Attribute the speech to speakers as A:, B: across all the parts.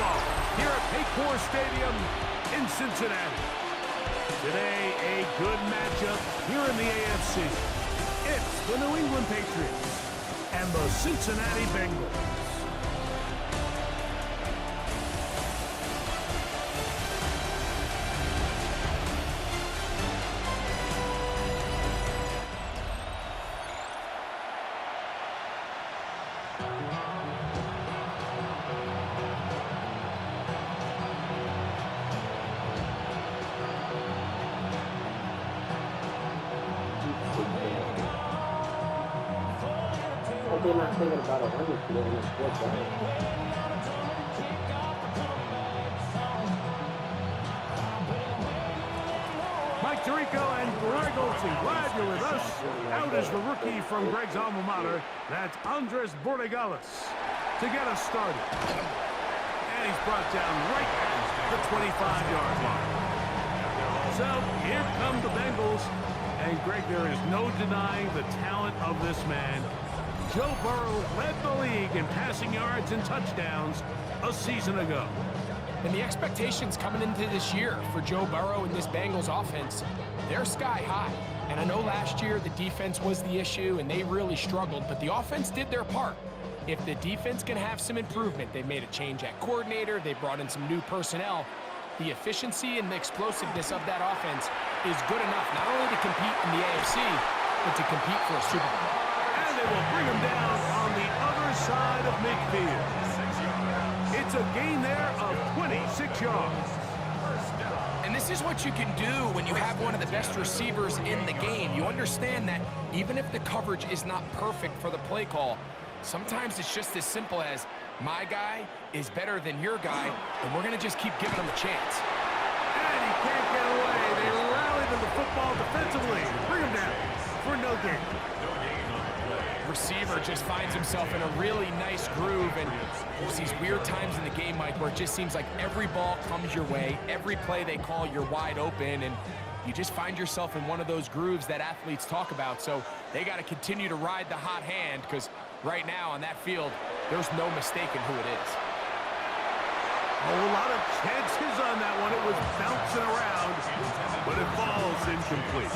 A: football here at Paycor Stadium in Cincinnati. Today, a good matchup here in the AFC. It's the New England Patriots and the Cincinnati Bengals.
B: They're not thinking about 100 today in the sports, right?
A: Mike Tirico and Greg Olsen, glad you're with us. Out is the rookie from Greg's alma mater. That's Andres Borregales to get us started. And he's brought down right at the 25-yard line. So here come the Bengals. And Greg, there is no denying the talent of this man. Joe Burrow led the league in passing yards and touchdowns a season ago.
C: And the expectations coming into this year for Joe Burrow and this Bengals offense, they're sky high. And I know last year the defense was the issue and they really struggled, but the offense did their part. If the defense can have some improvement, they made a change at coordinator, they brought in some new personnel, the efficiency and the explosiveness of that offense is good enough not only to compete in the AFC, but to compete for a Super Bowl.
A: And they will bring him down on the other side of midfield. It's a gain there of 26 yards.
C: And this is what you can do when you have one of the best receivers in the game. You understand that even if the coverage is not perfect for the play call, sometimes it's just as simple as my guy is better than your guy, and we're going to just keep giving him a chance.
A: And he can't get away. They rally to the football defensively. Bring him down for no gain.
C: Receiver just finds himself in a really nice groove, and there's these weird times in the game, Mike, where it just seems like every ball comes your way, every play they call, you're wide open, and you just find yourself in one of those grooves that athletes talk about. So they got to continue to ride the hot hand, because right now on that field, there's no mistaking who it is.
A: A lot of chances on that one. It was bouncing around, but it falls incomplete.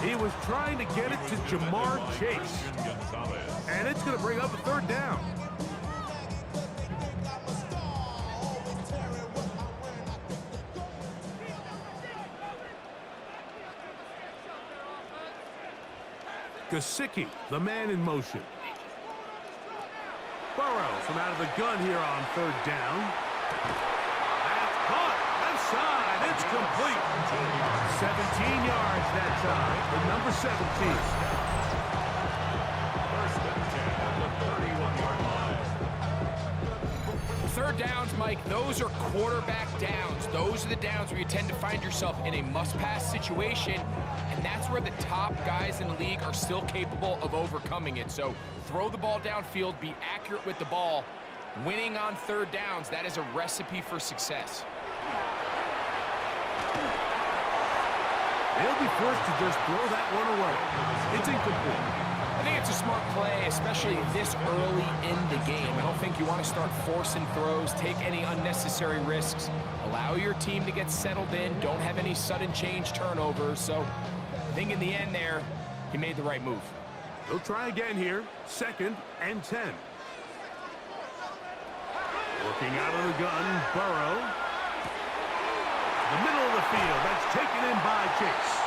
A: He was trying to get it to Jamar Chase. And it's going to bring up a third down. Gesicki, the man in motion. Burrow from out of the gun here on third down. That's caught. Left side. It's complete. 17 yards that time. The number 17.
D: First and 10 at the 31-yard line.
C: Third downs, Mike, those are quarterback downs. Those are the downs where you tend to find yourself in a must-pass situation, and that's where the top guys in the league are still capable of overcoming it. So throw the ball downfield, be accurate with the ball. Winning on third downs, that is a recipe for success.
A: They'll be forced to just throw that one away. It's incomplete.
C: I think it's a smart play, especially this early in the game. I don't think you want to start forcing throws, take any unnecessary risks, allow your team to get settled in, don't have any sudden change turnovers. So I think in the end there, he made the right move.
A: They'll try again here. 2nd and 10. Working out of the gun, Burrow. The middle of the field, that's taken in by Chase.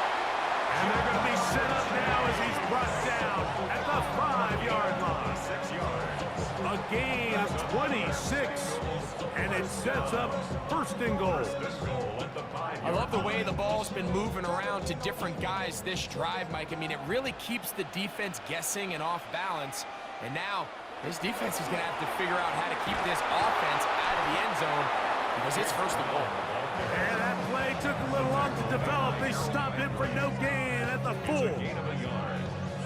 A: And they're going to be set up now as he's brought down at the 5-yard line.
D: 6 yards.
A: A gain of 26, and it sets up first and goal.
C: I love the way the ball's been moving around to different guys this drive, Mike. I mean, it really keeps the defense guessing and off balance. And now, this defense is going to have to figure out how to keep this offense out of the end zone because it's first and goal.
A: And that play took a little long to develop. They stopped it for no gain at the full.
D: Gain of a yard.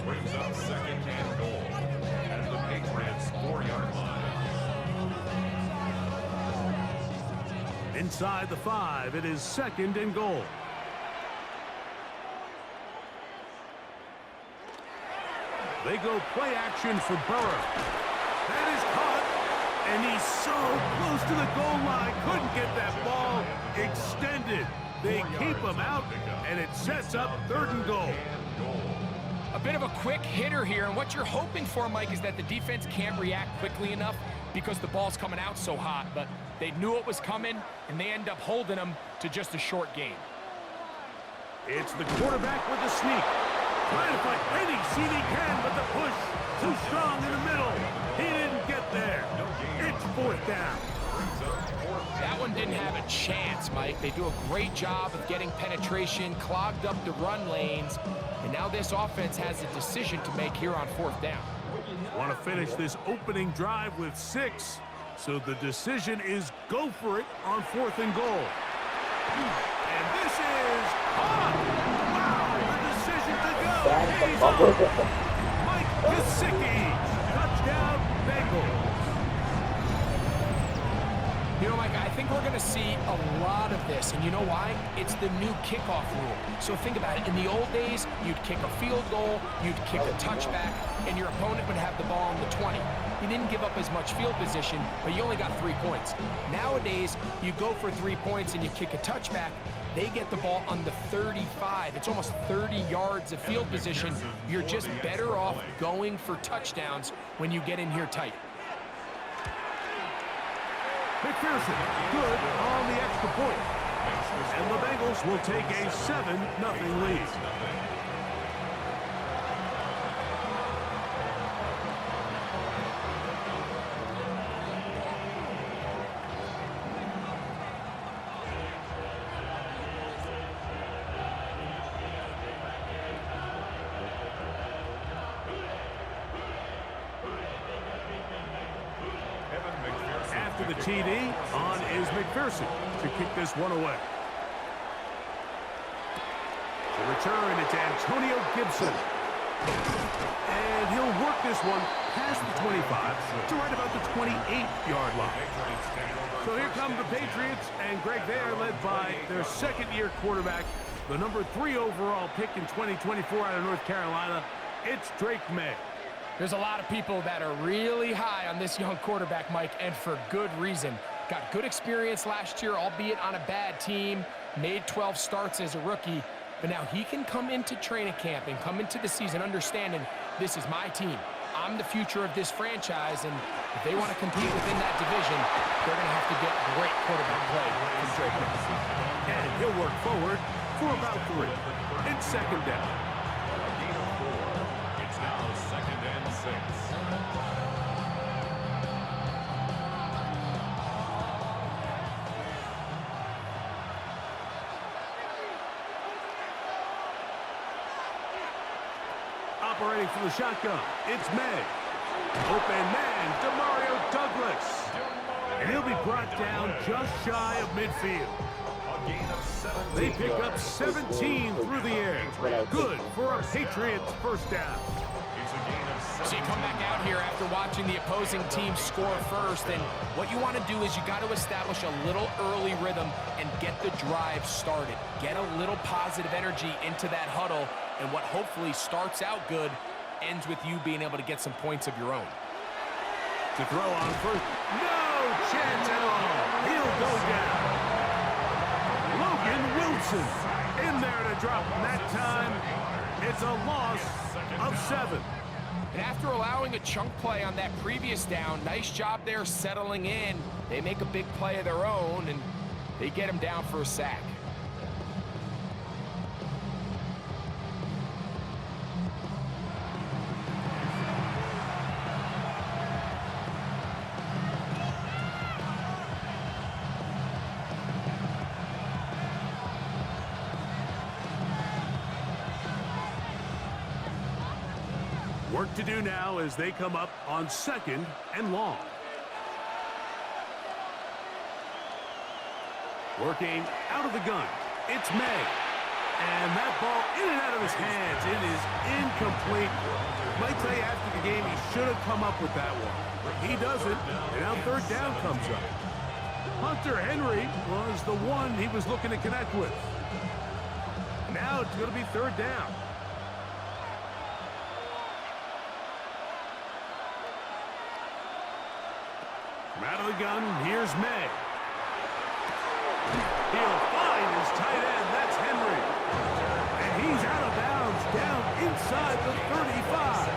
D: Brings up 2nd and goal at the Patriots 4-yard line.
A: Inside the 5, it is 2nd and goal. They go play action for Burrow. That is caught, And he's so close to the goal line. Couldn't get that ball extended. They keep him out, and it sets up 3rd and goal.
C: A bit of a quick hitter here, and what you're hoping for, Mike, is that the defense can't react quickly enough because the ball's coming out so hot, but they knew it was coming, and they end up holding them to just a short gain.
A: It's the quarterback with the sneak. Trying to find any seat he can, but the push too strong in the middle. He didn't get there. It's 4th down.
C: That one didn't have a chance, Mike. They do a great job of getting penetration, clogged up the run lanes, and now this offense has a decision to make here on 4th down.
A: Want to finish this opening drive with 6, so the decision is go for it on 4th and goal. And this is caught. Wow, the decision to go. He's up. Mike Gesicki, touchdown Bengals.
C: You know, Mike, I think we're going to see a lot of this, and you know why? It's the new kickoff rule. So think about it. In the old days, you'd kick a field goal, you'd kick a touchback, and your opponent would have the ball on the 20. You didn't give up as much field position, but you only got 3 points. Nowadays, you go for 3 points and you kick a touchback. They get the ball on the 35. It's almost 30 yards of field position. You're just better off going for touchdowns when you get in here tight.
A: McPherson, good on the extra point. And the Bengals will take a 7-0 lead. After the TD, on is McPherson to kick this one away. The return, it's Antonio Gibson. And he'll work this one past the 25 to right about the 28-yard line. So here come the Patriots, and Greg, they are led by their 2nd-year quarterback, the number 3 overall pick in 2024 out of North Carolina. It's Drake May.
C: There's a lot of people that are really high on this young quarterback, Mike, and for good reason. Got good experience last year, albeit on a bad team, made 12 starts as a rookie, but now he can come into training camp and come into the season understanding this is my team. I'm the future of this franchise, and if they want to compete within that division, they're going to have to get great quarterback play from Drake May.
A: And he'll work forward for about 3. It's 2nd down.
D: It's now 2nd and 6.
A: Operating from the shotgun, it's May. Open man, Demario Douglas. And he'll be brought down just shy of midfield.
D: A gain of 17.
A: They pick up 17 through the air. Good for a Patriots 1st down.
D: It's a gain of 17.
C: So you come back out here after watching the opposing team score first, and what you want to do is you got to establish a little early rhythm and get the drive started. Get a little positive energy into that huddle, and what hopefully starts out good ends with you being able to get some points of your own.
A: To throw on first, no chance at all. He'll go down. Logan Wilson in there to drop him that time. It's a loss of 7.
C: And after allowing a chunk play on that previous down, nice job there settling in. They make a big play of their own, and they get him down for a sack.
A: Work to do now as they come up on 2nd and long. Working out of the gun, it's May. And that ball in and out of his hands. It is incomplete. Might tell you after the game he should have come up with that one. He doesn't, and now 3rd down comes up. Hunter Henry was the one he was looking to connect with. Now it's going to be 3rd down. Out of the gun, here's May. He'll find his tight end. That's Henry. And he's out of bounds, down inside the 35.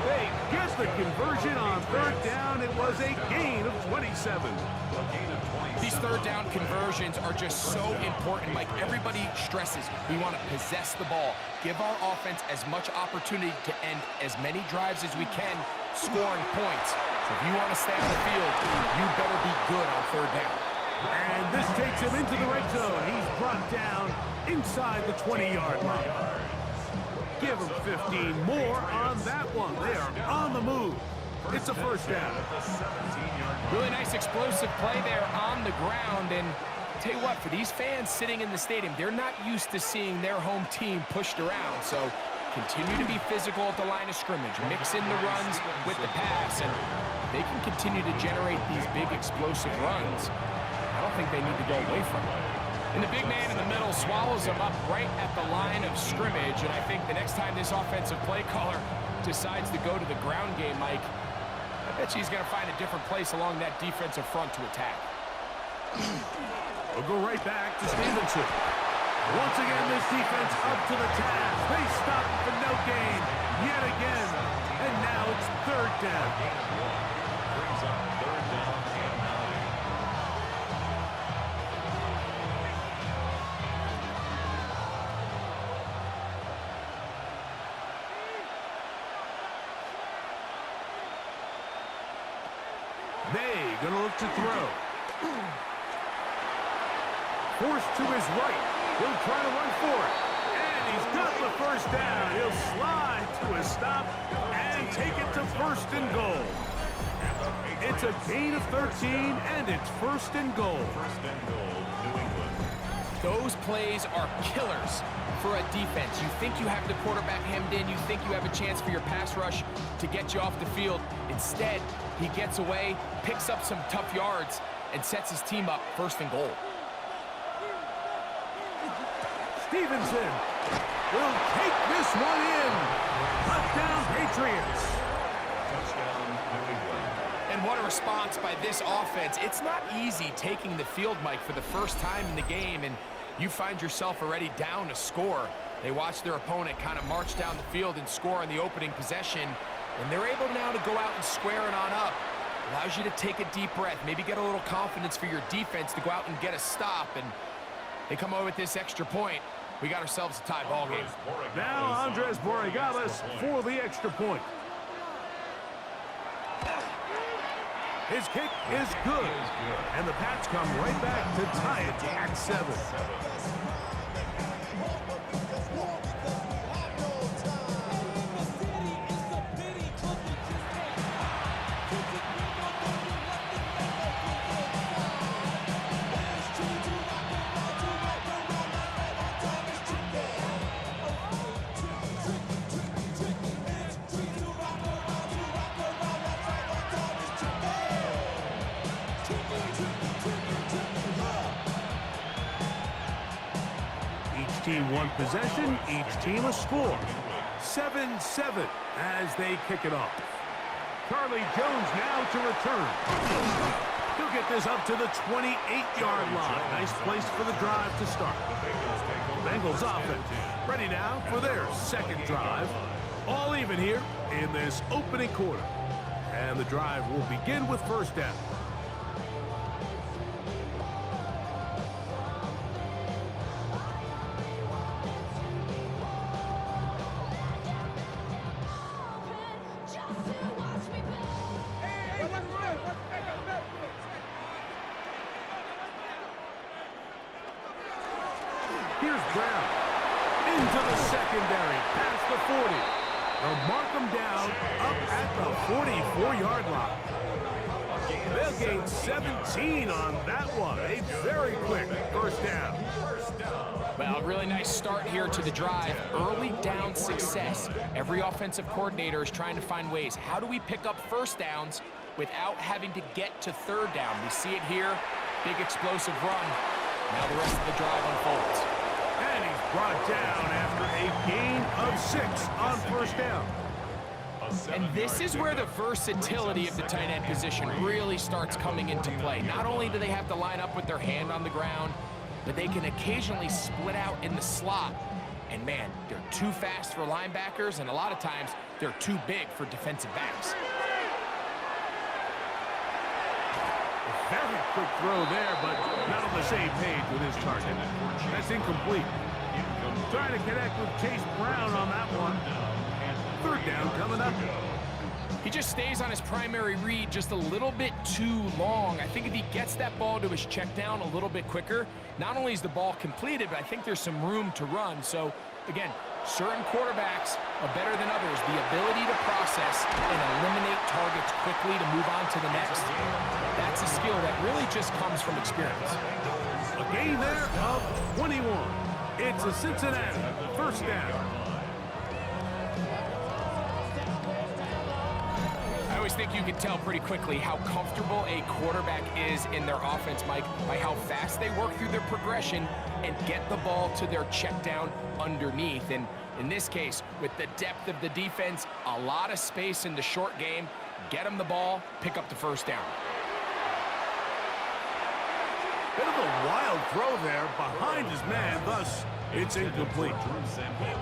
A: They get the conversion on third down. It was a gain of 27.
C: These third down conversions are just so important. Like everybody stresses, we want to possess the ball, give our offense as much opportunity to end as many drives as we can, scoring points. So if you want to stay on the field, you better be good on third down.
A: And this takes him into the red zone. He's brought down inside the 20-yard line. Give him 15 more on that one. They are on the move. It's a first down.
C: Really nice explosive play there on the ground. And tell you what, for these fans sitting in the stadium, they're not used to seeing their home team pushed around. So continue to be physical at the line of scrimmage. Mix in the runs with the pass. And they can continue to generate these big explosive runs. I don't think they need to go away from it. And the big man in the middle swallows him up right at the line of scrimmage. And I think the next time this offensive play caller decides to go to the ground game, Mike, I bet he's going to find a different place along that defensive front to attack.
A: We'll go right back to Stevenson. Once again, this defense up to the task. They stop it for no gain yet again. And now it's third down.
D: Brings up third down and 9.
A: May gonna look to throw. Forced to his right. He'll try to run for it. And he's got the first down. He'll slide to a stop and take it to first and goal. It's a gain of 13, and it's first and goal.
D: First and goal, New England.
C: Those plays are killers for a defense. You think you have the quarterback hemmed in. You think you have a chance for your pass rush to get you off the field. Instead, he gets away, picks up some tough yards, and sets his team up first and goal.
A: Stevenson will take this one in. Touchdown, Patriots.
D: Touchdown, New England.
C: And what a response by this offense. It's not easy taking the field, Mike, for the first time in the game, and you find yourself already down a score. They watch their opponent kind of march down the field and score on the opening possession, and they're able now to go out and square it on up. Allows you to take a deep breath, maybe get a little confidence for your defense to go out and get a stop, and they come away with this extra point. We got ourselves a tie ball game.
A: Now Andres Borregales for the extra point. His kick is good. And the Pats come right back to tie it at 7. Each team one possession, each team a score. 7-7 as they kick it off. Charlie Jones now to return. He'll get this up to the 28-yard line. Nice place for the drive to start. Bengals offense ready now for their second drive. All even here in this opening quarter. And the drive will begin with first down. Here's Brown into the secondary, past the 40. They'll mark him down up at the 44-yard line. They'll gain 17 on that one. A very quick first down.
C: Well, a really nice start here to the drive. Early down success. Every offensive coordinator is trying to find ways. How do we pick up first downs without having to get to third down? We see it here. Big explosive run. Now the rest of the drive unfolds.
A: And he's brought down after a gain of 6 on first down.
C: And this is where the versatility of the tight end position really starts coming into play. Not only do they have to line up with their hand on the ground, but they can occasionally split out in the slot. And man, they're too fast for linebackers, and a lot of times they're too big for defensive backs.
A: Very quick throw there, but not on the same page with his target. That's incomplete. Trying to connect with Chase Brown on that one. Third down coming up.
C: He just stays on his primary read just a little bit too long. I think if he gets that ball to his check down a little bit quicker, not only is the ball completed, but I think there's some room to run. So, again, certain quarterbacks are better than others. The ability to process and eliminate targets quickly to move on to the next, that's a skill that really just comes from experience.
A: A gain there of 21. It's a Cincinnati first down.
C: I always think you can tell pretty quickly how comfortable a quarterback is in their offense, Mike, by how fast they work through their progression and get the ball to their check down underneath. And in this case, with the depth of the defense, a lot of space in the short game, get them the ball, pick up the first down.
A: Bit of a wild throw there behind his man, thus it's incomplete.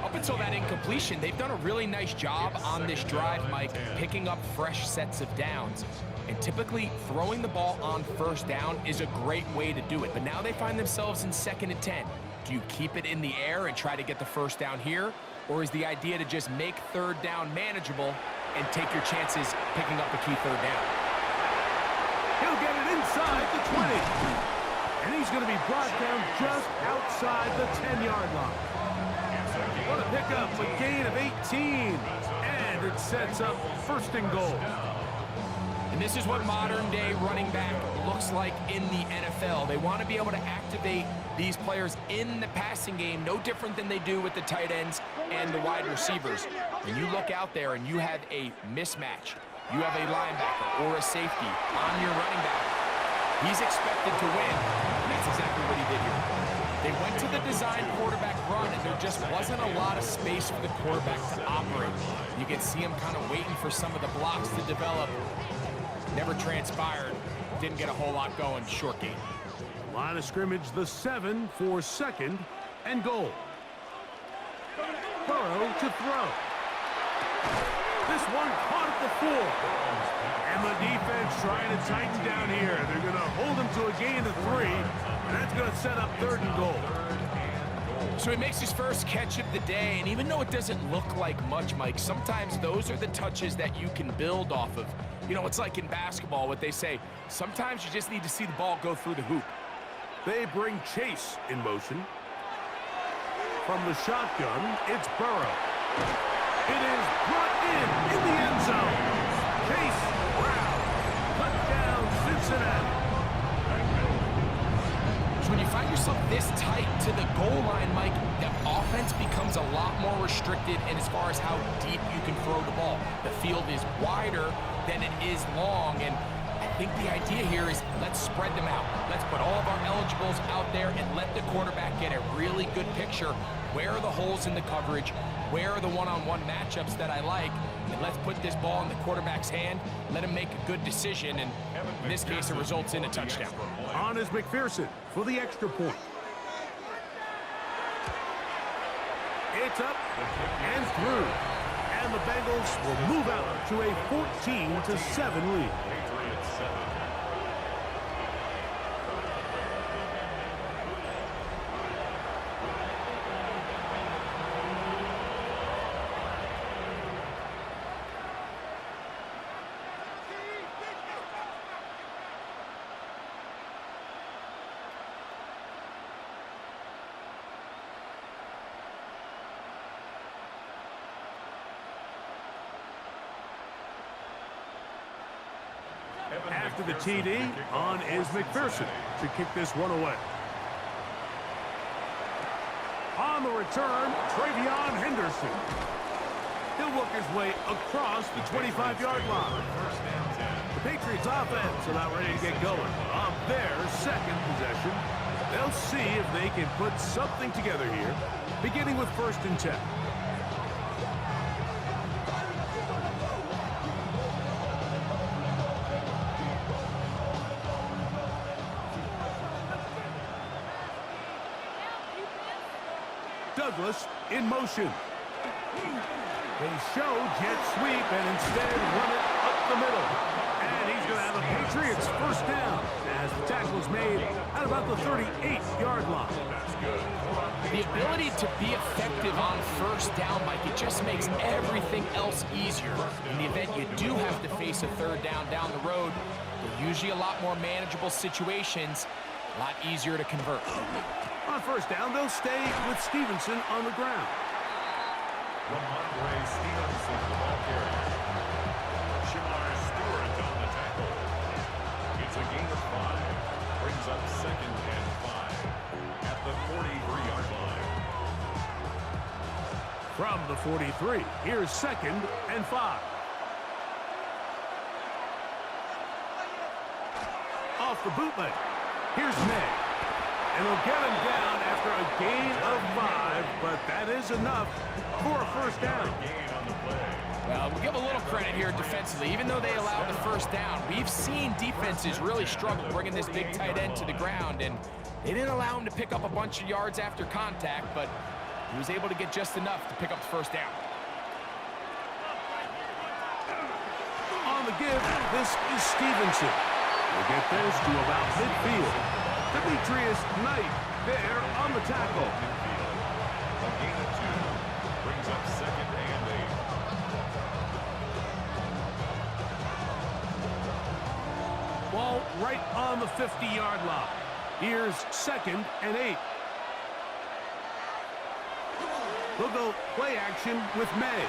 C: Up until that incompletion, they've done a really nice job on this drive, Mike, picking up fresh sets of downs. And typically, throwing the ball on first down is a great way to do it. But now they find themselves in 2nd and 10. Do you keep it in the air and try to get the first down here? Or is the idea to just make third down manageable and take your chances picking up a key third down?
A: He'll get it inside the 20. And he's going to be brought down just outside the 10-yard line. What a pickup, a gain of 18. And it sets up 1st and goal.
C: And this is what modern-day running back looks like in the NFL. They want to be able to activate these players in the passing game, no different than they do with the tight ends and the wide receivers. When you look out there and you have a mismatch, you have a linebacker or a safety on your running back, he's expected to win, and that's exactly what he did here. They went to the design quarterback run, and there just wasn't a lot of space for the quarterback to operate. You can see him kind of waiting for some of the blocks to develop. Never transpired. Didn't get a whole lot going. Short game.
A: Line of scrimmage, the 7 for 2nd and goal. Burrow to throw. This one caught at the 4. And the defense trying to tighten down here. They're going to hold him to a gain of 3, and that's going to set up 3rd and goal.
C: So he makes his first catch of the day, and even though it doesn't look like much, Mike, sometimes those are the touches that you can build off of. You know, it's like in basketball, what they say, sometimes you just need to see the ball go through the hoop.
A: They bring Chase in motion. From the shotgun, it's Burrow. It is brought in the end zone. Chase Brown, touchdown Cincinnati.
C: So when you find yourself this tight to the goal line, Mike, the offense becomes a lot more restricted in as far as how deep you can throw the ball. The field is wider than it is long, and I think the idea here is let's spread them out. Let's put all of our eligibles out there and let the quarterback get a really good picture. Where are the holes in the coverage? Where are the one-on-one matchups that I like? And let's put this ball in the quarterback's hand, let him make a good decision, and in this case, it results in a touchdown.
A: On is McPherson for the extra point. It's up and through. And the Bengals will move out to a 14-7 lead. After the TD, on is McPherson to kick this one away. On the return, Travion Henderson. He'll work his way across the 25-yard line. The Patriots offense about ready to get going on their 2nd possession. They'll see if they can put something together here, beginning with 1st and 10. Douglas in motion. They show jet sweep and instead run it up the middle. And he's going to have the Patriots first down as the tackle is made at about the 38-yard line.
C: The ability to be effective on first down, Mike, it just makes everything else easier. In the event you do have to face a third down the road, they're usually a lot more manageable situations, a lot easier to convert.
A: On first down, they'll stay with Stevenson on the ground.
D: Ramondre Stevenson, the ball carrier. Shamar Stewart on the tackle. It's a gain of 5. Brings up 2nd and 5 at the 43-yard line.
A: From the 43, here's 2nd and 5. Off the bootleg. Here's May. And they'll get him down after a gain of 5, but that is enough for a first down.
C: Well, we'll give a little credit here defensively. Even though they allowed the first down, we've seen defenses really struggle bringing this big tight end to the ground, and they didn't allow him to pick up a bunch of yards after contact, but he was able to get just enough to pick up the first down.
A: On the give, this is Stevenson. We'll get this to about midfield. Demetrius Knight there on the tackle.
D: A gain of 2 brings up 2nd and 8.
A: Ball right on the 50-yard line. Here's 2nd and 8. They'll go play action with May.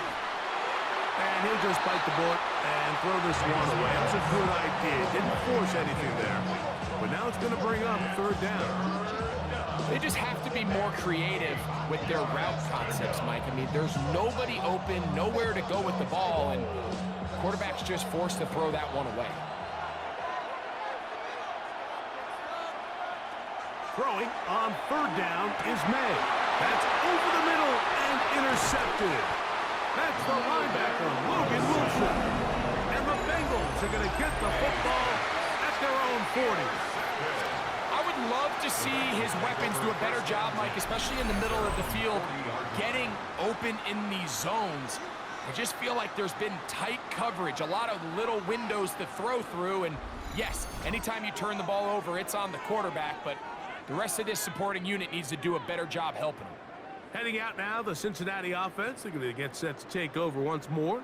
A: And he'll just bite the bullet and throw this one away. That was a good idea. Didn't force anything there. But now it's going to bring up 3rd down.
C: They just have to be more creative with their route concepts, Mike. I mean, there's nobody open, nowhere to go with the ball, and quarterback's just forced to throw that one away.
A: Throwing on 3rd down is May. That's over the middle and intercepted. That's the linebacker, Logan Wilson. And the Bengals are going to get the football at their own 40.
C: I would love to see his weapons do a better job, Mike, especially in the middle of the field, getting open in these zones. I just feel like there's been tight coverage, a lot of little windows to throw through, and yes, anytime you turn the ball over, it's on the quarterback, but the rest of this supporting unit needs to do a better job helping him.
A: Heading out now, the Cincinnati offense. They're going to get set to take over once more.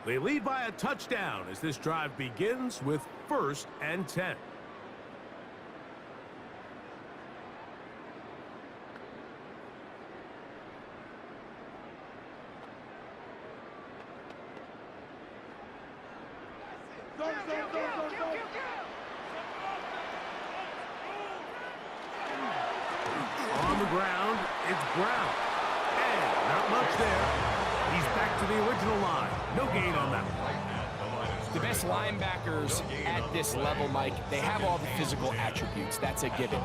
A: They lead by a touchdown as this drive begins with 1st and 10. On the ground, it's Brown. And not much there. He's back to the original line. No gain on that one.
C: The best linebackers at this level, Mike, they have all the physical attributes. That's a given.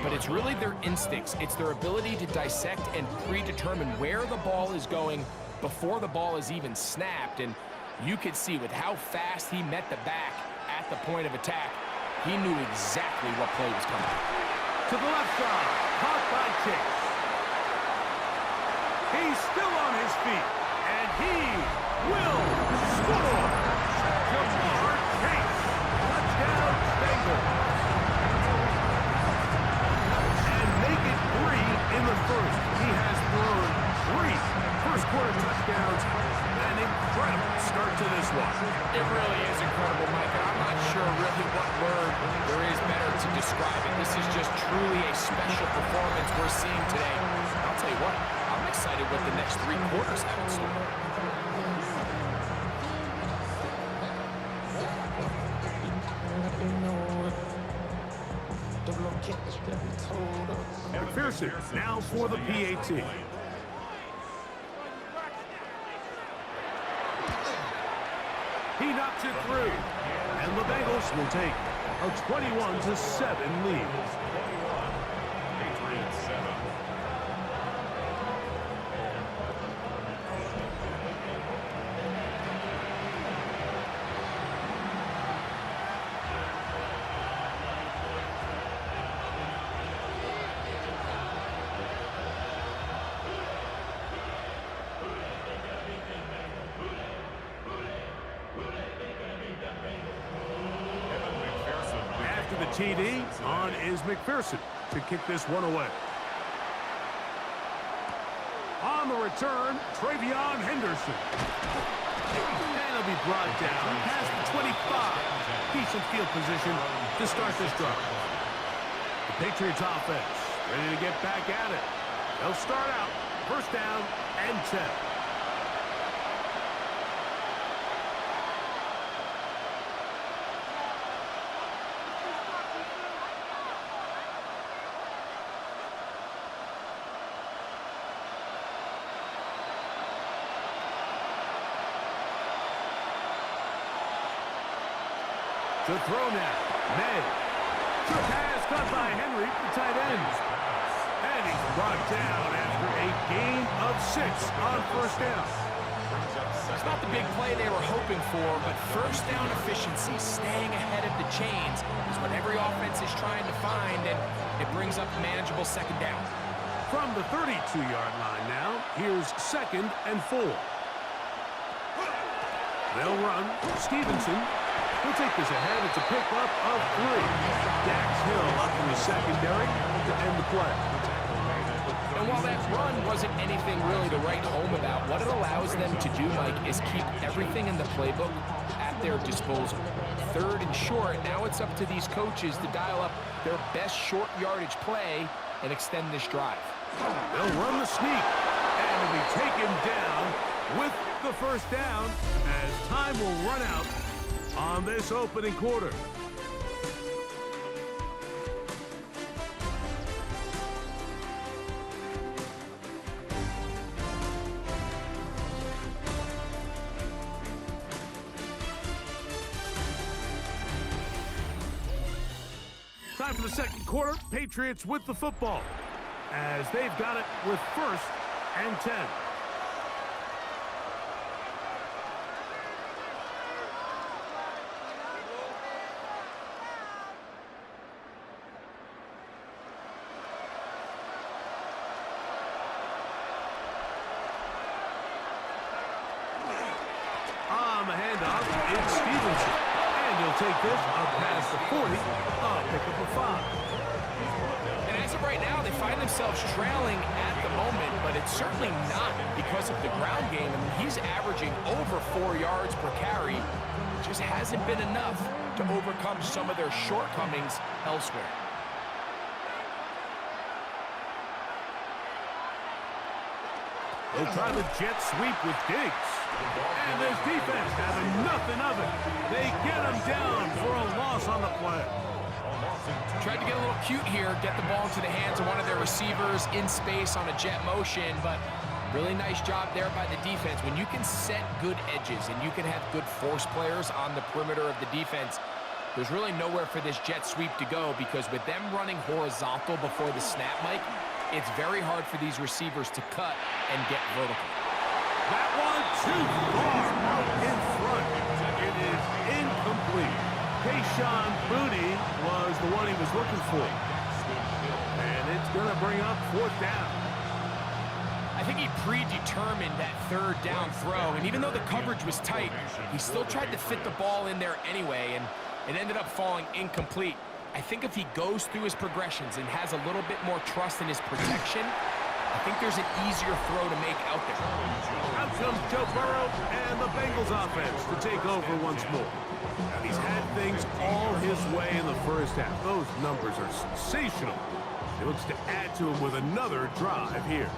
C: But it's really their instincts. It's their ability to dissect and predetermine where the ball is going before the ball is even snapped. And you could see with how fast he met the back at the point of attack, he knew exactly what play was coming.
A: To the left side, caught by Chase. He's still on his feet, and he will score. Jamar Chase, touchdown Bengals. And make it 3 in the first. He has thrown 3 first-quarter touchdowns. An incredible start to this one.
C: It really is incredible, Mike. I'm not sure really what word there is better to describe it. This is just truly a special performance we're seeing today. I'll tell you what, I'm excited what the next 3 quarters have in store.
A: McPherson now for the PAT. He knocks it through, and the Bengals will take a 21-7 lead.
D: Patriots 7.
A: the TD on is McPherson to kick this one away. On the return, Travion Henderson. And he'll be brought down past the 25. Decent field position to start this drive. The Patriots offense ready to get back at it. They'll start out first down and 10. To throw now, May. Good pass caught by Henry, the tight end. And he's brought down after a gain of 6 on first down.
C: It's not the big play they were hoping for, but first down efficiency, staying ahead of the chains, is what every offense is trying to find, and it brings up a manageable second down.
A: From the 32-yard line now, here's 2nd and 4. They'll run. Stevenson. He'll take this ahead. It's a pickup of 3. Dax Hill up in the secondary to end the play.
C: And while that run wasn't anything really to write home about, what it allows them to do, Mike, is keep everything in the playbook at their disposal. 3rd and short, now it's up to these coaches to dial up their best short yardage play and extend this drive.
A: They'll run the sneak, and it'll be taken down with the first down as time will run out on this opening quarter. Time for the second quarter. Patriots with the football as they've got it with 1st and 10. On the handoff, it's Stevenson. And he'll take this up past the 40, pick up a 5.
C: And as of right now, they find themselves trailing at the moment, but it's certainly not because of the ground game. I mean, he's averaging over 4 yards per carry. It just hasn't been enough to overcome some of their shortcomings elsewhere.
A: They'll try the jet sweep with Diggs. And this defense having nothing of it. They get him down for a loss on the play.
C: Tried to get a little cute here, get the ball into the hands of one of their receivers in space on a jet motion, but really nice job there by the defense. When you can set good edges and you can have good force players on the perimeter of the defense, there's really nowhere for this jet sweep to go, because with them running horizontal before the snap, Mike, it's very hard for these receivers to cut and get vertical.
A: That one too far out in front. It is incomplete. Kayshawn Booty was the one he was looking for. And it's going to bring up 4th down.
C: I think he predetermined that 3rd down throw, and even though the coverage was tight, he still tried to fit the ball in there anyway, and it ended up falling incomplete. I think if he goes through his progressions and has a little bit more trust in his protection, I think there's an easier throw to make out there.
A: Out comes Joe Burrow and the Bengals offense to take over once more. He's had things all his way in the first half. Those numbers are sensational. He looks to add to him with another drive here.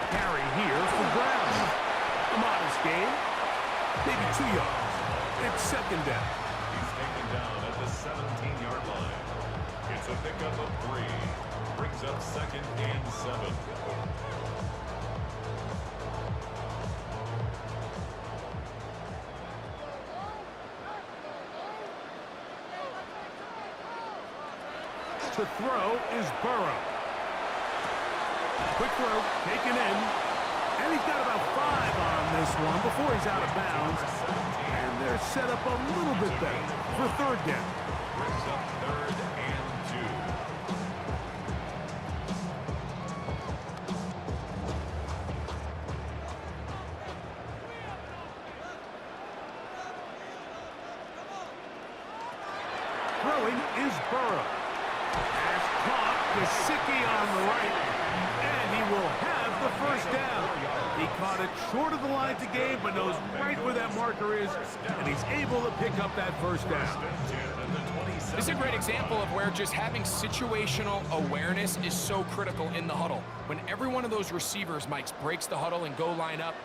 A: Carry here for Brown. A modest gain, maybe 2 yards. It's 2nd down.
D: He's taken down at the 17-yard line. It's a pickup of 3. Brings up 2nd and 7.
A: To throw is Burrow. Quick throw, taken in. And he's got about 5 on this one before he's out of bounds. And they're set up a little bit better for third down.
D: Brings up 3rd and 2.
A: Throwing is Burrow. Pass caught. Gesicki on the right. And he will have the first down. He caught it short of the line to gain, but knows right where that marker is, and he's able to pick up that first down.
C: This is a great example of where just having situational awareness is so critical in the huddle. When every one of those receivers, Mike, breaks the huddle and go line up,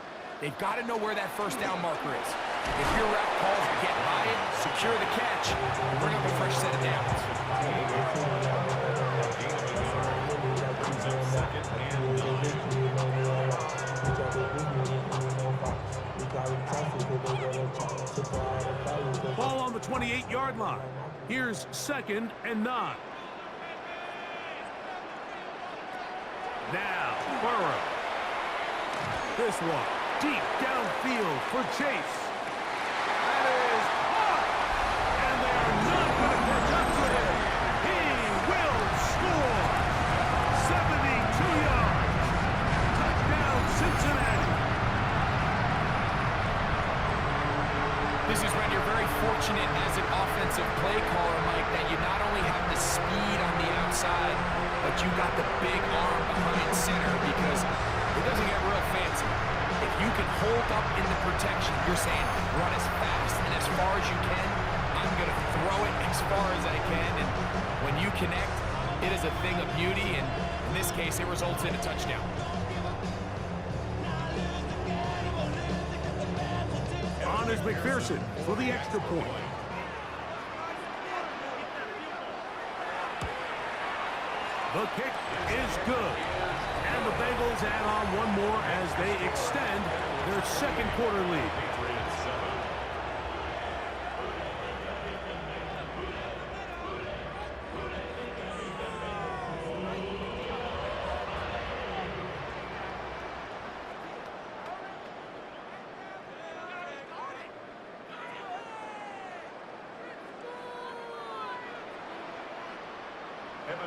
C: they've got to know where that first down marker is. If your rep calls, get by it, secure the catch, and bring up a fresh set of downs.
D: Brings up 2nd and 9.
A: Ball on the 28-yard line. Here's 2nd and 9. Now, Burrow. This one, deep downfield for Chase. That is caught! And they are not going to catch up to him. He will score! 72 yards. Touchdown, Cincinnati.
C: This is when you're very fortunate as an offensive play caller, Mike, that you not only have the speed on the outside, but you got the big arm behind center, because it doesn't get real fancy. If you can hold up in the protection, you're saying run as fast and as far as you can. I'm going to throw it as far as I can, and when you connect, it is a thing of beauty, and in this case, it results in a touchdown.
A: On is McPherson for the extra point. The kick is good. And the Bengals add on one more as they extend their second quarter lead.
D: Patriots 7.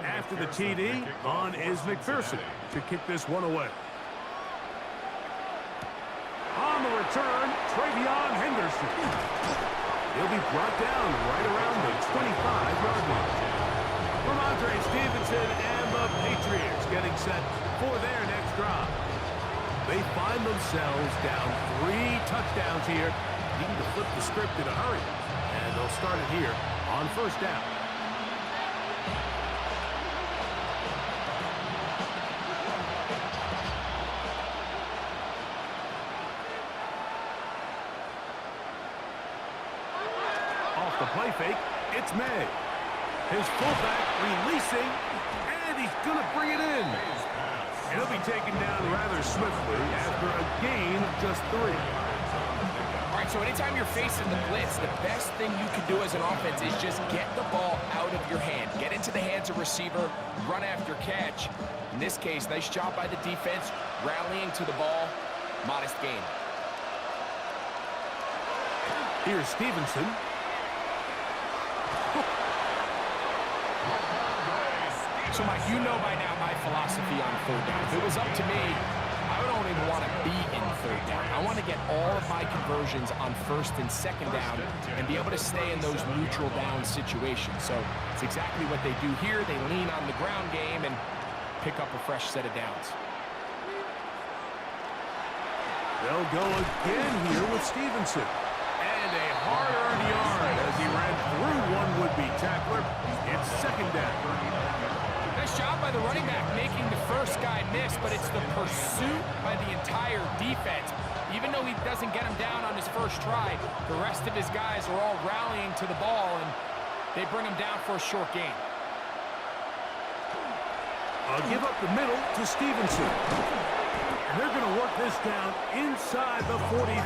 A: After the TD, on is McPherson to kick this one away. On the return, Travion Henderson. He'll be brought down right around the 25-yard line. Ramondre Stevenson and the Patriots getting set for their next drive. They find themselves down 3 touchdowns here, needing to flip the script in a hurry. And they'll start it here on first down. Off the play fake, it's May. His fullback releasing, and he's going to bring it in. He'll be taken down rather swiftly after a gain of just 3.
C: All right, so anytime you're facing the blitz, the best thing you can do as an offense is just get the ball out of your hand. Get into the hands of receiver, run after catch. In this case, nice job by the defense, rallying to the ball, modest gain.
A: Here's Stevenson.
C: So, Mike, you know by now my philosophy on third down. If it was up to me, I don't even want to be in third down. I want to get all of my conversions on first and second down and be able to stay in those neutral down situations. So it's exactly what they do here. They lean on the ground game and pick up a fresh set of downs.
A: They'll go again here with Stevenson. And a hard-earned yard as he ran through one would-be tackler. It's second down.
C: Nice job by the running back making the first guy miss, but it's the pursuit by the entire defense. Even though he doesn't get him down on his first try, the rest of his guys are all rallying to the ball, and they bring him down for a short gain.
A: I'll give up the middle to Stevenson. And they're going to work this down inside the 45.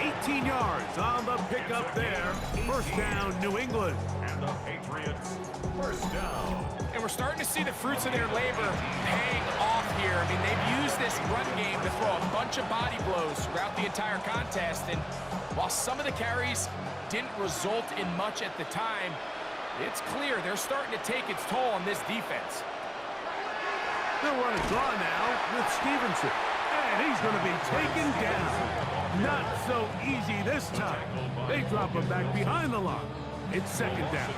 A: 8 15 yards on the pickup there. First down, New England.
D: And the Patriots, first down.
C: And we're starting to see the fruits of their labor paying off here. I mean, they've used this run game to throw a bunch of body blows throughout the entire contest. And while some of the carries didn't result in much at the time, it's clear they're starting to take its toll on this defense.
A: They'll run a draw now with Stevenson. And he's going to be taken down. Not so easy this time. They drop him back behind the line. It's second down.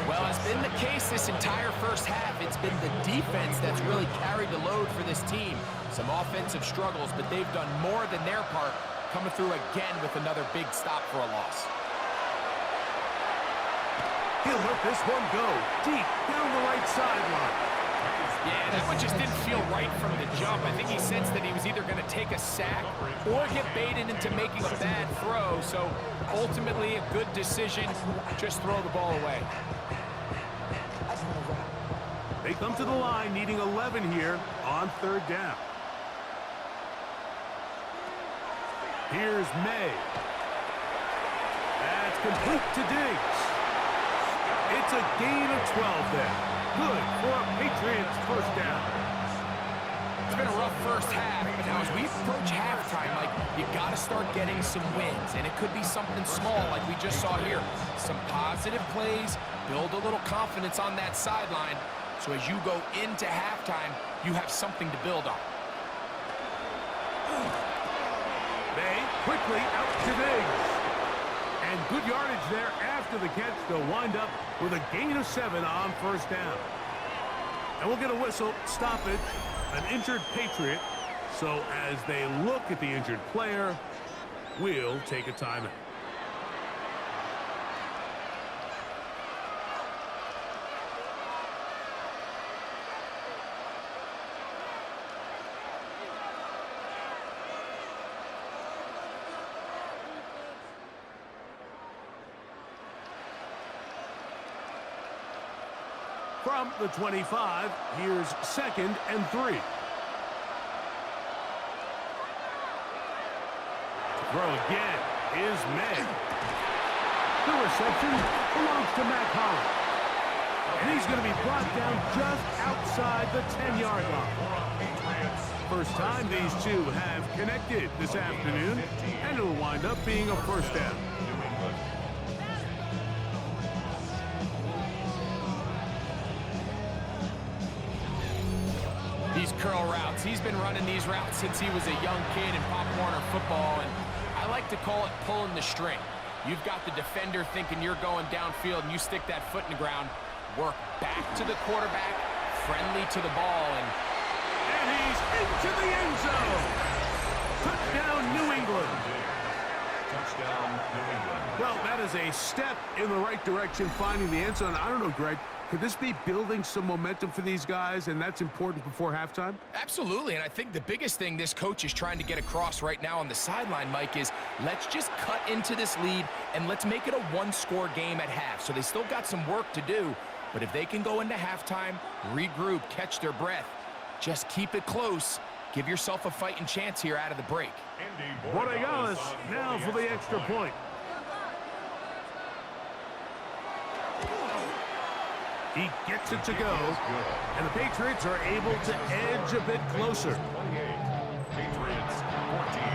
C: Well, it's been the case this entire first half. It's been the defense that's really carried the load for this team. Some offensive struggles, but they've done more than their part, coming through again with another big stop for a loss.
A: He'll let this one go deep down the right sideline.
C: Yeah, that one just didn't feel right from the jump. I think he sensed that he was either going to take a sack or get baited into making a bad throw. So ultimately a good decision, just throw the ball away.
A: They come to the line needing 11 here on third down. Here's May. That's complete to Diggs. It's a gain of 12 there. Good for a Patriots first down.
C: It's been a rough first half, but now as we approach halftime, like, you got to start getting some wins, and it could be something small like we just saw here. Some positive plays, build a little confidence on that sideline, so as you go into halftime, you have something to build on.
A: May quickly out to Diggs. And good yardage there after the catch. They'll wind up with a gain of 7 on first down. And we'll get a whistle, stoppage, an injured Patriot. So as they look at the injured player, we'll take a timeout. From the 25, here's 2nd and 3. Throw again is May. The reception belongs to Matt Holland. And he's going to be brought down just outside the 10-yard line. First time these two have connected this afternoon, and it'll wind up being a first down.
C: These curl routes, he's been running these routes since he was a young kid in Pop Warner football, and I like to call it pulling the string. You've got the defender thinking you're going downfield, and you stick that foot in the ground, work back to the quarterback, friendly to the ball, and
A: he's into the end zone. Touchdown, New England.
D: Touchdown, New England.
A: Well, that is a step in the right direction, finding the end zone. I don't know, Greg. Could this be building some momentum for these guys, and that's important before halftime?
C: Absolutely, and I think the biggest thing this coach is trying to get across right now on the sideline, Mike, is let's just cut into this lead and let's make it a one-score game at half. So they still got some work to do, but if they can go into halftime, regroup, catch their breath, just keep it close, give yourself a fighting chance here out of the break.
A: Bengals now for the extra point. He gets it to go, and the Patriots are able to edge a bit closer.
D: 28, Patriots 14.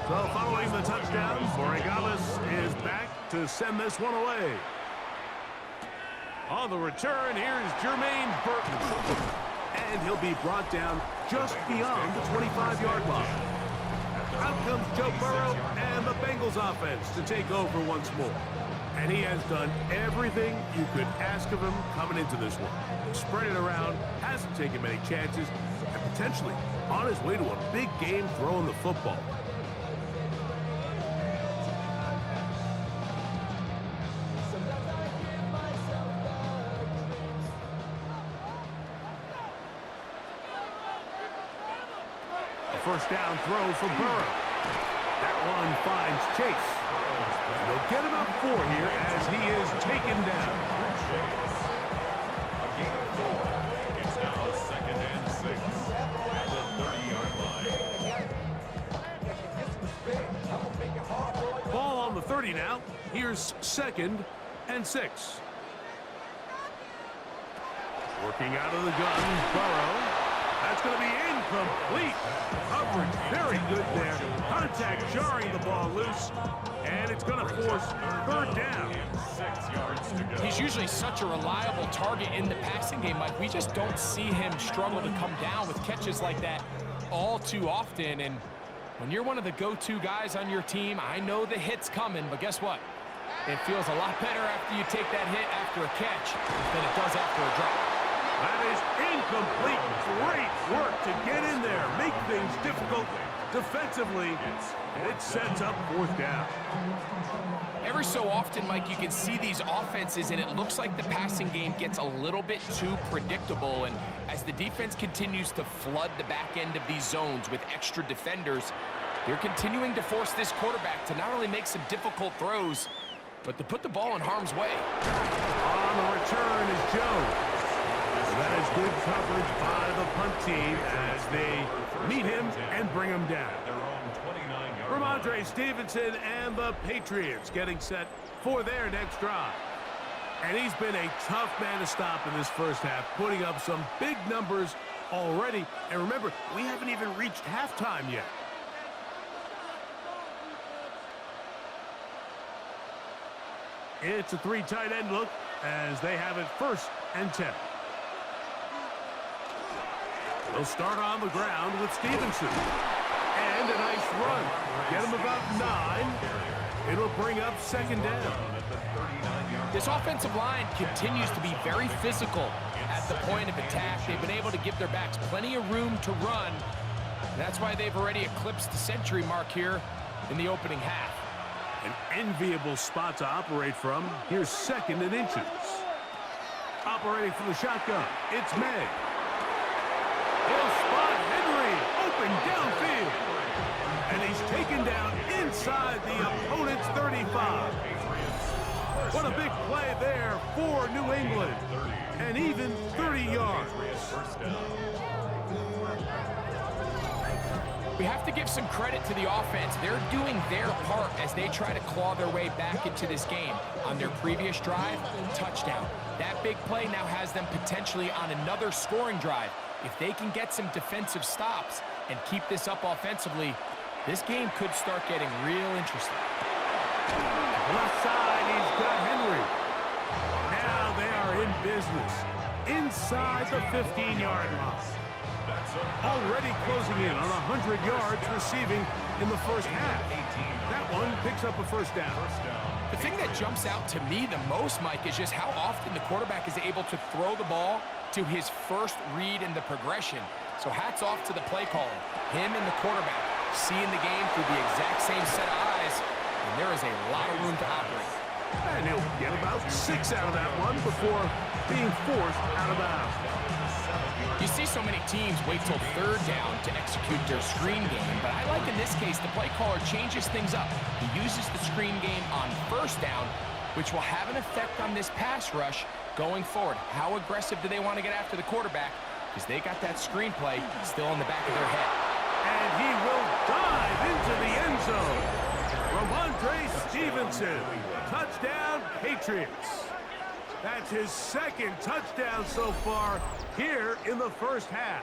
A: So following the touchdown, Bengals is back to send this one away. On the return, here's Jermaine Burton. And he'll be brought down just beyond the 25-yard line. Out comes Joe Burrow and the Bengals offense to take over once more. And he has done everything you could ask of him coming into this one. Spread it around, hasn't taken many chances, and potentially on his way to a big game throwing the football. first down throw for Burrow. That one finds Chase. And they'll get him up 4 here as he is taken down.
D: A gain of 4. It's now 2nd and 6 at the 30-yard line.
A: Ball on the 30 now. Here's 2nd and 6. Working out of the gun, Burrow. That's going to be incomplete. Coverage very good there. Contact jarring the ball loose. And it's going to force 3rd down.
D: 6 yards to go.
C: He's usually such a reliable target in the passing game, Mike. We just don't see him struggle to come down with catches like that all too often. And when you're one of the go-to guys on your team, I know the hit's coming, but guess what? It feels a lot better after you take that hit after a catch than it does after a drop.
A: That is incomplete. Great work to get in there, make things difficult defensively, and it sets up 4th down.
C: Every so often, Mike, you can see these offenses, and it looks like the passing game gets a little bit too predictable. And as the defense continues to flood the back end of these zones with extra defenders, they're continuing to force this quarterback to not only make some difficult throws, but to put the ball in harm's way.
A: On the return is Jones. That is good coverage by the punt team as they meet him and bring him down.
D: Their own 29-yard
A: Ramondre Stevenson and the Patriots getting set for their next drive. And he's been a tough man to stop in this first half, putting up some big numbers already. And remember, we haven't even reached halftime yet. It's a 3 tight end look as they have it 1st and 10. They'll start on the ground with Stevenson. And a nice run. Get him about 9. It'll bring up 2nd down.
C: This offensive line continues to be very physical at the point of attack. They've been able to give their backs plenty of room to run. And that's why they've already eclipsed the century mark here in the opening half.
A: An enviable spot to operate from. Here's 2nd and inches. Operating from the shotgun, it's May. He'll spot Henry open downfield. And he's taken down inside the opponent's 35. What a big play there for New England. And even 30 yards.
C: We have to give some credit to the offense. They're doing their part as they try to claw their way back into this game. On their previous drive, touchdown. That big play now has them potentially on another scoring drive. If they can get some defensive stops and keep this up offensively, this game could start getting real interesting.
A: Left side, he's got Henry. Now they are in business. Inside the 15-yard line. Already closing in on 100 yards receiving in the first half. That one picks up a 1st down.
C: The thing that jumps out to me the most, Mike, is just how often the quarterback is able to throw the ball to his first read in the progression. So hats off to the play calling. Him and the quarterback seeing the game through the exact same set of eyes, and there is a lot of room to operate.
A: And he'll get about 6 out of that one before being forced out of bounds.
C: You see so many teams wait till 3rd down to execute their screen game, but I like in this case the play caller changes things up. He uses the screen game on 1st down, which will have an effect on this pass rush going forward. How aggressive do they want to get after the quarterback? Because they got that screenplay still in the back of their head.
A: And he will dive into the end zone. Ramondre Stevenson, touchdown Patriots. That's his 2nd touchdown so far here in the first half.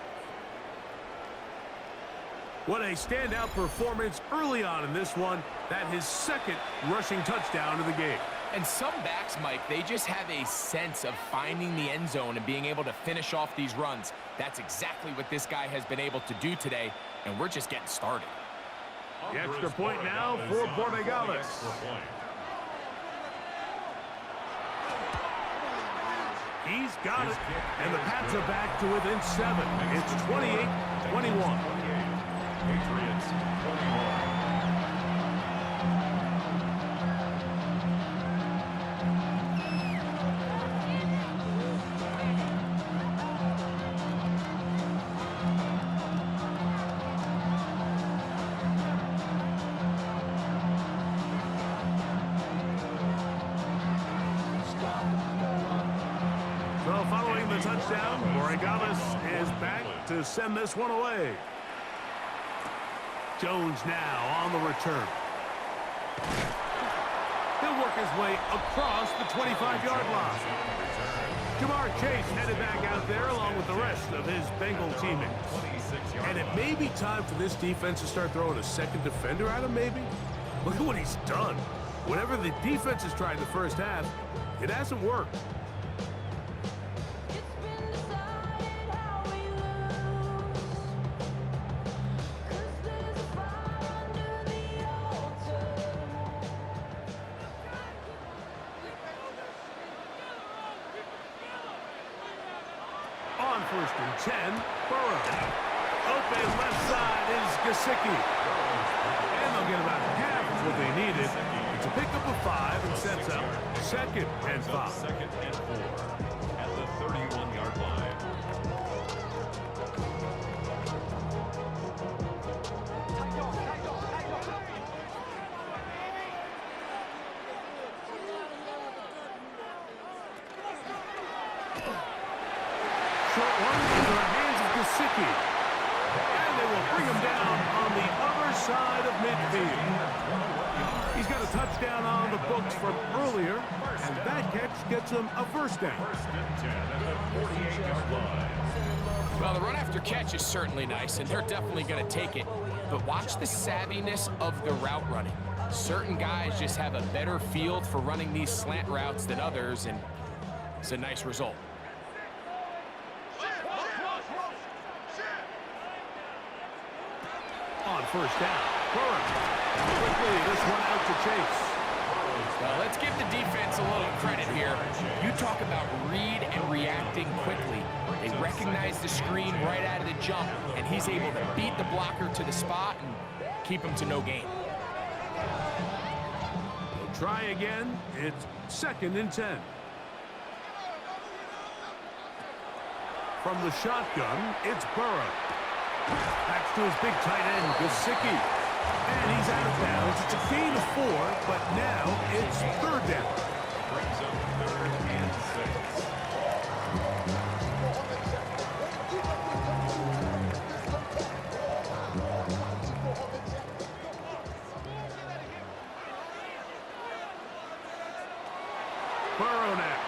A: What a standout performance early on in this one. That his 2nd rushing touchdown of the game.
C: And some backs, Mike, they just have a sense of finding the end zone and being able to finish off these runs. That's exactly what this guy has been able to do today, and we're just getting started.
A: The extra point now for Bengals. He's got it, and the Pats are back to within 7. It's 28-21.
D: Patriots 21.
A: a touchdown. Borregales is back to send this one away. Jones now on the return. He'll work his way across the 25-yard line. Jamar Chase headed back out there along with the rest of his Bengal teammates. And it may be time for this defense to start throwing a second defender at him, maybe. Look at what he's done. Whatever the defense has tried in the first half, it hasn't worked. On 1st and 10, Burrow. Open left side is Gesicki. And they'll get about half of what they needed. It's a pickup of 5 and sets up 2nd and 5.
D: 2nd and 4 at the 31-yard line.
A: Short one into the hands of Gesicki. And they will bring him down on the other side of midfield. He's got a touchdown on the books from earlier, and that catch gets him a first down.
D: 1st and 10 at the 48-yard line.
C: Well, the run after catch is certainly nice, and they're definitely going to take it. But watch the savviness of the route running. Certain guys just have a better field for running these slant routes than others, and it's a nice result.
A: On 1st down, Burrow. Quickly, this one out to Chase.
C: Well, let's give the defense a little credit here. You talk about read and reacting quickly. They recognize the screen right out of the jump, and he's able to beat the blocker to the spot and keep him to no gain.
A: They'll try again. It's 2nd and 10. From the shotgun, it's Burrow. Back to his big tight end, Gesicki. And he's out of bounds. It's a gain of 4, but now it's 3rd down.
D: Brings up 3rd and 6.
A: Burrow now.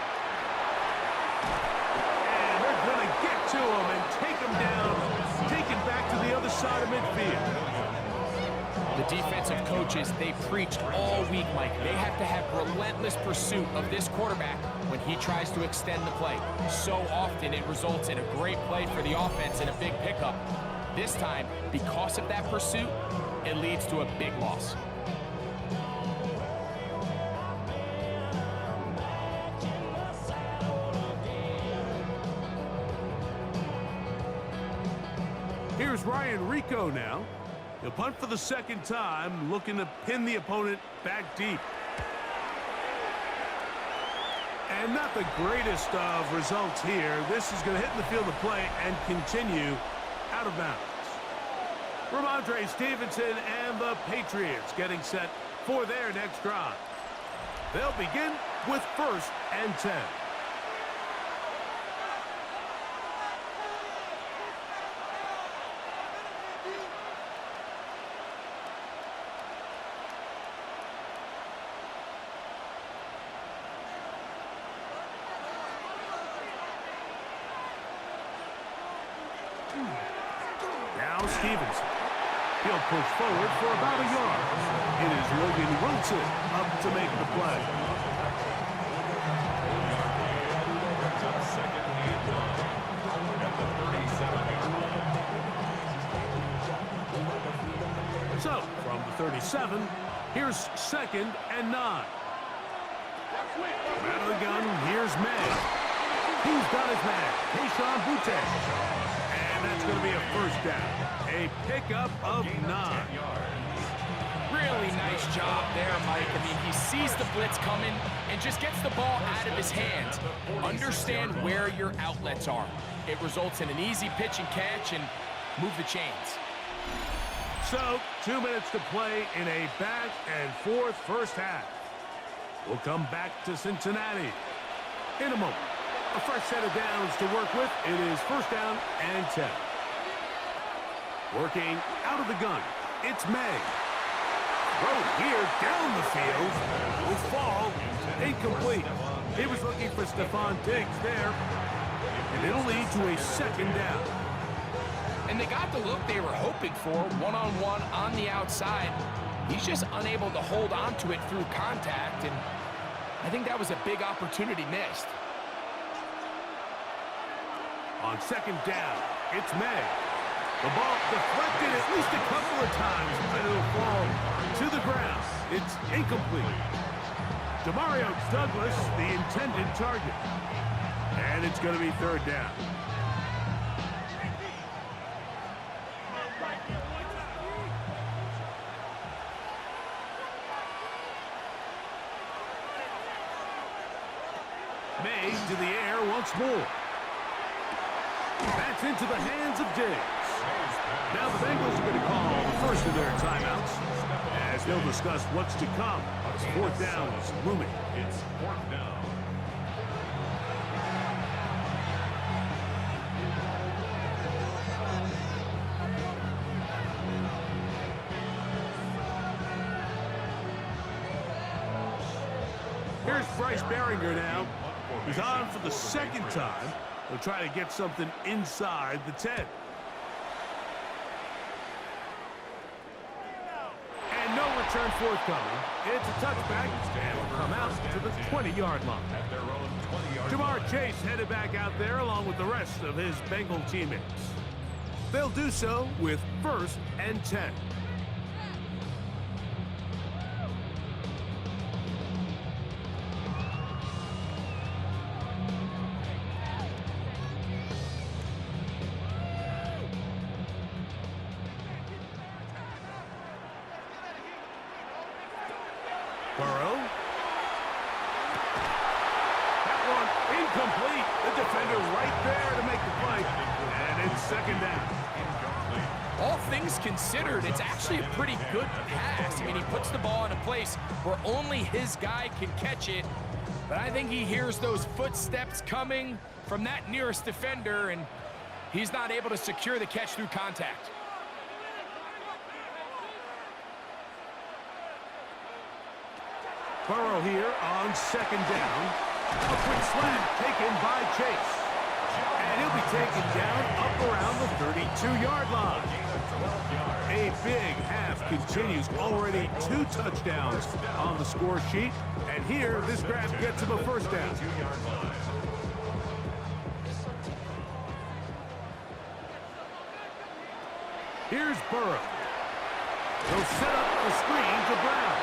A: And they're going to get to him and take him down. Take it back to the other side of midfield.
C: The defensive coaches, they preached all week, Mike. They have to have relentless pursuit of this quarterback when he tries to extend the play. So often it results in a great play for the offense and a big pickup. This time, because of that pursuit, it leads to a big loss.
A: Here's Ryan Rico now. He'll punt for the 2nd time, looking to pin the opponent back deep. And not the greatest of results here. This is going to hit in the field of play and continue out of bounds. Ramondre Stevenson and the Patriots getting set for their next drive. They'll begin with 1st and 10. Now Stevenson. He'll push forward for about a yard. It is Logan Wilson up to make the play.
D: Brings up 2nd and 9 at the 37-yard line.
A: So, from the 37, here's 2nd and 9. Out of the gun, here's May. He's got his man, Keyshawn Boutte. And that's going to be a first down. A pickup of 9.
C: Really nice job there, Mike. I mean, he sees the blitz coming and just gets the ball out of his hands. Understand where your outlets are. It results in an easy pitch and catch and move the chains.
A: So, 2 minutes to play in a back-and-forth first half. We'll come back to Cincinnati in a moment. A fresh set of downs to work with. It is first down and 10. Working out of the gun. It's May. Throw here down the field. Will fall. Incomplete. He was looking for Stephon Diggs there. And it'll lead to a second down.
C: And they got the look they were hoping for, one-on-one on the outside. He's just unable to hold on to it through contact, and I think that was a big opportunity missed.
A: On second down, it's May. The ball deflected at least a couple of times, but it'll fall to the ground. It's incomplete. Demario Douglas, the intended target. And it's going to be third down. May to the air once more. That's into the hands of Diggs. Now the Bengals are going to call the first of their timeouts as they'll discuss what's to come. Fourth down is looming.
D: It's fourth down.
A: Here's Bryce Behringer now. He's on for the second time. He'll try to get something inside the 10. And no return forthcoming. It's a touchback, and will come out to the 20-yard line.
D: At their own 20-yard
A: Jamar
D: line.
A: Chase headed back out there along with the rest of his Bengal teammates. They'll do so with first and 10. Burrow. That one incomplete. The defender right there to make the play. And it's second down.
C: All things considered, it's actually a pretty good pass. I mean, he puts the ball in a place where only his guy can catch it. But I think he hears those footsteps coming from that nearest defender, and he's not able to secure the catch through contact.
A: Burrow here on second down. A quick slant taken by Chase. And he'll be taken down up around the 32-yard line. A big half continues. Already 2 touchdowns on the score sheet. And here, this grab gets him a first down. Here's Burrow. He'll set up the screen to Brown.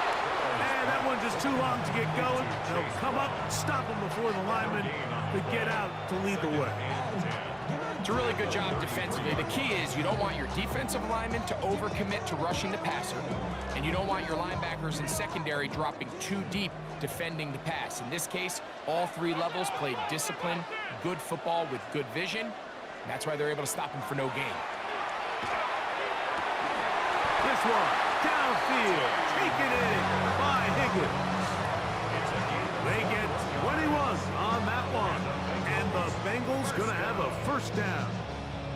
A: And that one just too long to get going. They'll come up, stop him before the lineman could get out to lead the way.
C: It's a really good job defensively. The key is you don't want your defensive linemen to overcommit to rushing the passer, and you don't want your linebackers in secondary dropping too deep defending the pass. In this case, all 3 levels played disciplined, good football with good vision. And that's why they're able to stop him for no gain.
A: This one, downfield, taken in by Higgins. They get 21 on that one, and the Bengals gonna have a first down.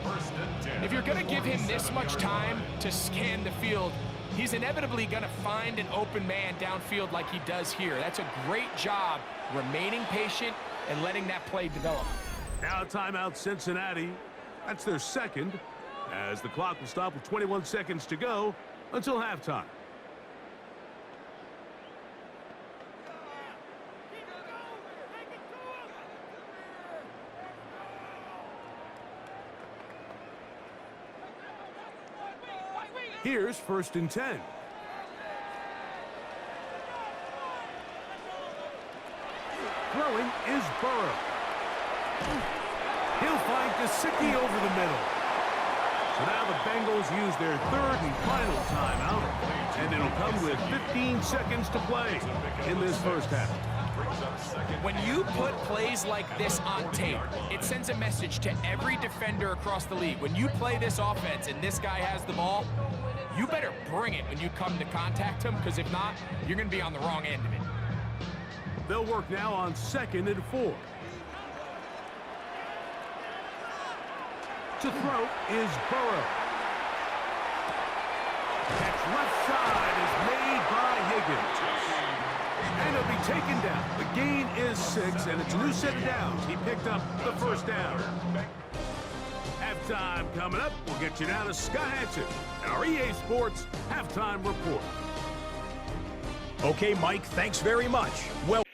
D: First and 10.
C: If you're going to give him this much time to scan the field, he's inevitably going to find an open man downfield like he does here. That's a great job remaining patient and letting that play develop.
A: Now timeout Cincinnati. That's their second, as the clock will stop with 21 seconds to go until halftime. Here's first and 10. Throwing is Burrow. He'll find Gesicki over the middle. So now the Bengals use their third and final timeout, and it'll come with 15 seconds to play in this first half.
C: When you put plays like this on tape, it sends a message to every defender across the league. When you play this offense and this guy has the ball, you better bring it when you come to contact him, because if not, you're going to be on the wrong end of it.
A: They'll work now on second and 4. To throw is Burrow. Catch left side is made by Higgins. And he'll be taken down. The gain is 6, and it's a new set of downs. He picked up the first down. Halftime coming up. We'll get you now to Scott Hansen, our EA Sports Halftime Report.
E: Okay, Mike, thanks very much. Well,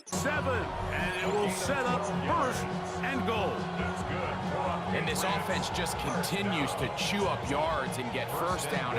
A: 7, and it will set up first and goal.
C: And this offense just continues to chew up yards and get first down.